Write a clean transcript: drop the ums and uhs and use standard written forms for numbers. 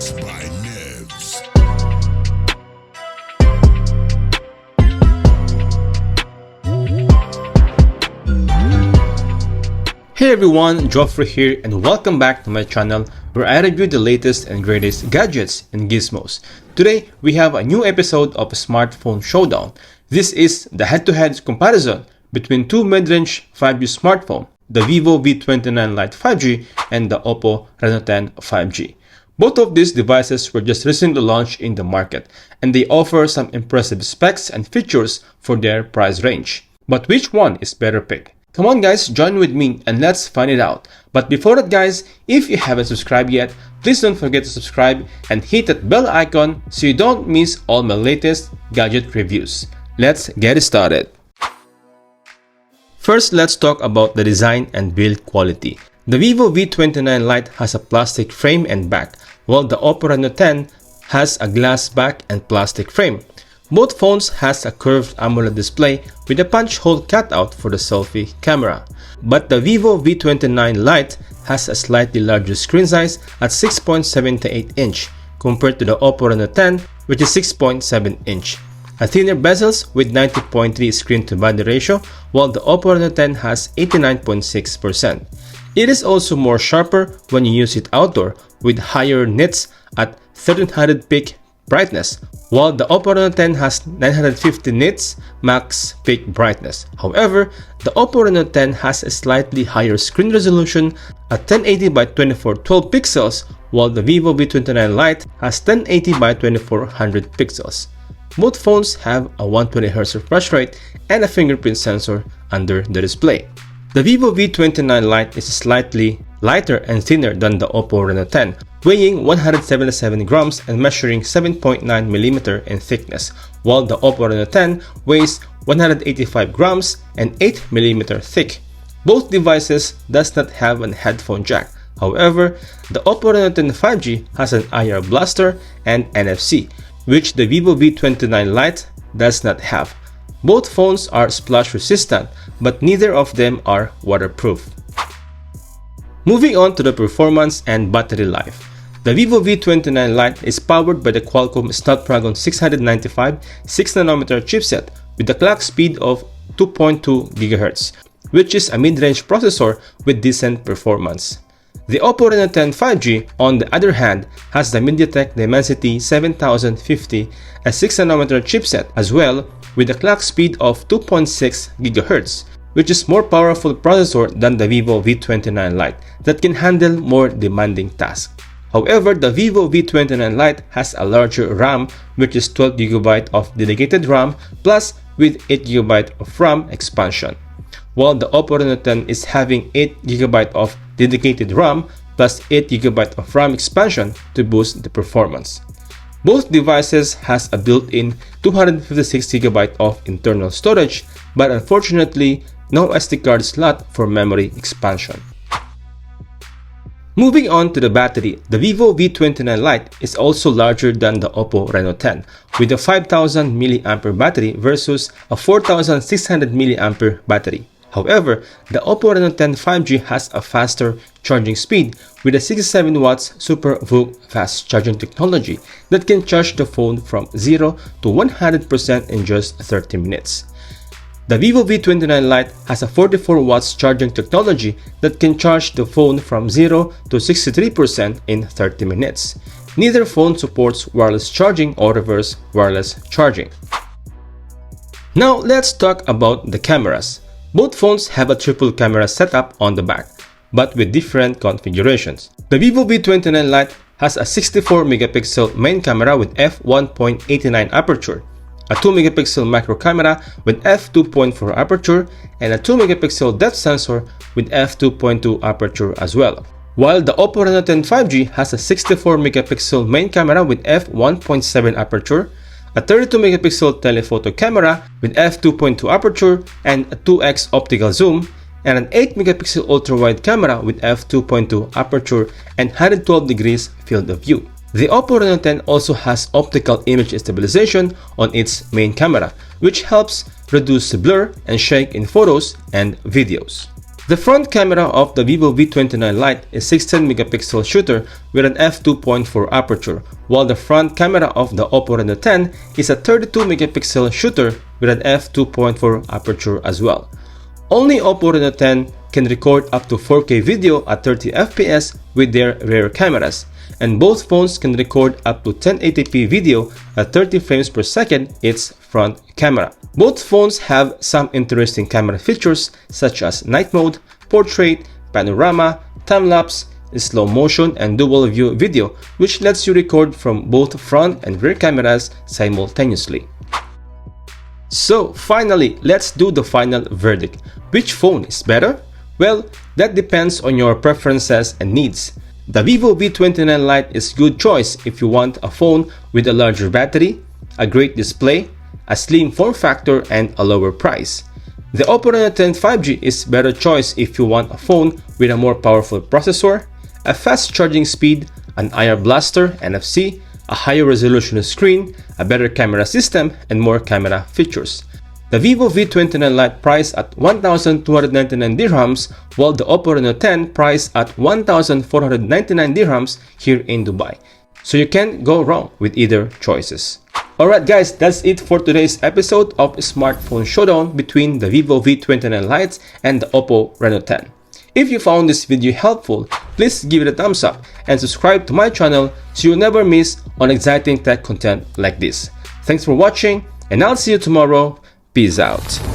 Mixed by Nevs. Hey everyone, Joffrey here and welcome back to my channel where I review the latest and greatest gadgets and gizmos. Today we have a new episode of a Smartphone Showdown. This is the head-to-head comparison between two mid-range 5G smartphones, the Vivo V29 Lite 5G and the Oppo Reno 10 5G. Both of these devices were just recently launched in the market and they offer some impressive specs and features for their price range. But which one is better pick? Come on guys, join with me and let's find it out. But before that guys, if you haven't subscribed yet, please don't forget to subscribe and hit that bell icon so you don't miss all my latest gadget reviews. Let's get started. First, let's talk about the design and build quality. The Vivo V29 Lite has a plastic frame and back, while the Oppo Reno 10 has a glass back and plastic frame. Both phones has a curved AMOLED display with a punch hole cutout for the selfie camera. But the Vivo V29 Lite has a slightly larger screen size at 6.78 inch compared to the Oppo Reno 10 which is 6.7 inch. A thinner bezels with 90.3 screen to body ratio while the Oppo Reno 10 has 89.6%. It is also more sharper when you use it outdoor with higher nits at 1300 peak brightness, while the Oppo Reno 10 has 950 nits max peak brightness. However, the Oppo Reno 10 has a slightly higher screen resolution at 1080 by 2412 pixels, while the Vivo V29 Lite has 1080 by 2400 pixels. Both phones have a 120Hz refresh rate and a fingerprint sensor under the display. The Vivo V29 Lite is slightly lighter and thinner than the Oppo Reno 10, weighing 177 grams and measuring 7.9 mm in thickness, while the Oppo Reno 10 weighs 185 grams and 8 mm thick. Both devices does not have a headphone jack. However, the Oppo Reno 10 5G has an IR blaster and NFC, which the Vivo V29 Lite does not have. Both phones are splash resistant, but neither of them are waterproof. Moving on to the performance and battery life. The Vivo V29 Lite is powered by the Qualcomm Snapdragon 695 6nm chipset with a clock speed of 2.2 GHz, which is a mid-range processor with decent performance. The Oppo Reno 10 5G, on the other hand, has the MediaTek Dimensity 7050 a 6nm chipset as well with a clock speed of 2.6 GHz, which is more powerful processor than the Vivo V29 Lite that can handle more demanding tasks. However, the Vivo V29 Lite has a larger RAM which is 12GB of dedicated RAM plus with 8GB of RAM expansion, while the Oppo Reno 10 is having 8GB of dedicated RAM plus 8GB of RAM expansion to boost the performance. Both devices has a built-in 256GB of internal storage, but unfortunately no SD card slot for memory expansion. Moving on to the battery, the Vivo V29 Lite is also larger than the Oppo Reno 10 with a 5000 mAh battery versus a 4600 mAh battery. However, the Oppo Reno 10 5G has a faster charging speed with a 67 watts Super VOOC fast charging technology that can charge the phone from 0 to 100% in just 30 minutes. The Vivo V29 Lite has a 44 watts charging technology that can charge the phone from 0 to 63% in 30 minutes. Neither phone supports wireless charging or reverse wireless charging. Now let's talk about the cameras. Both phones have a triple camera setup on the back, but with different configurations. The Vivo V29 Lite has a 64MP main camera with f1.89 aperture, a 2MP macro camera with f2.4 aperture, and a 2MP depth sensor with f2.2 aperture as well. While the Oppo Reno 10 5G has a 64MP main camera with f1.7 aperture, a 32MP telephoto camera with f2.2 aperture and a 2x optical zoom, and an 8MP ultra-wide camera with f2.2 aperture and 112 degrees field of view. The Oppo Reno 10 also has optical image stabilization on its main camera, which helps reduce blur and shake in photos and videos. The front camera of the Vivo V29 Lite is 16 megapixel shooter with an f2.4 aperture, while the front camera of the Oppo Reno 10 is a 32 megapixel shooter with an f2.4 aperture as well. Only Oppo Reno 10 can record up to 4K video at 30 fps with their rear cameras, and both phones can record up to 1080p video at 30 frames per second its front camera. Both phones have some interesting camera features such as night mode, portrait, panorama, time-lapse, slow motion, and dual view video, which lets you record from both front and rear cameras simultaneously. So finally, let's do the final verdict. Which phone is better? Well, that depends on your preferences and needs. The Vivo V29 Lite is a good choice if you want a phone with a larger battery, a great display, a slim form factor, and a lower price. The Oppo Reno 10 5G is a better choice if you want a phone with a more powerful processor, a fast charging speed, an IR blaster, NFC, a higher resolution screen, a better camera system, and more camera features. The Vivo V29 Lite priced at 1,299 dirhams, while the Oppo Reno 10 priced at 1,499 dirhams here in Dubai. So you can't go wrong with either choices. Alright guys, that's it for today's episode of Smartphone Showdown between the Vivo V29 Lite and the Oppo Reno 10. If you found this video helpful, please give it a thumbs up and subscribe to my channel so you'll never miss on exciting tech content like this. Thanks for watching, and I'll see you tomorrow. Peace out.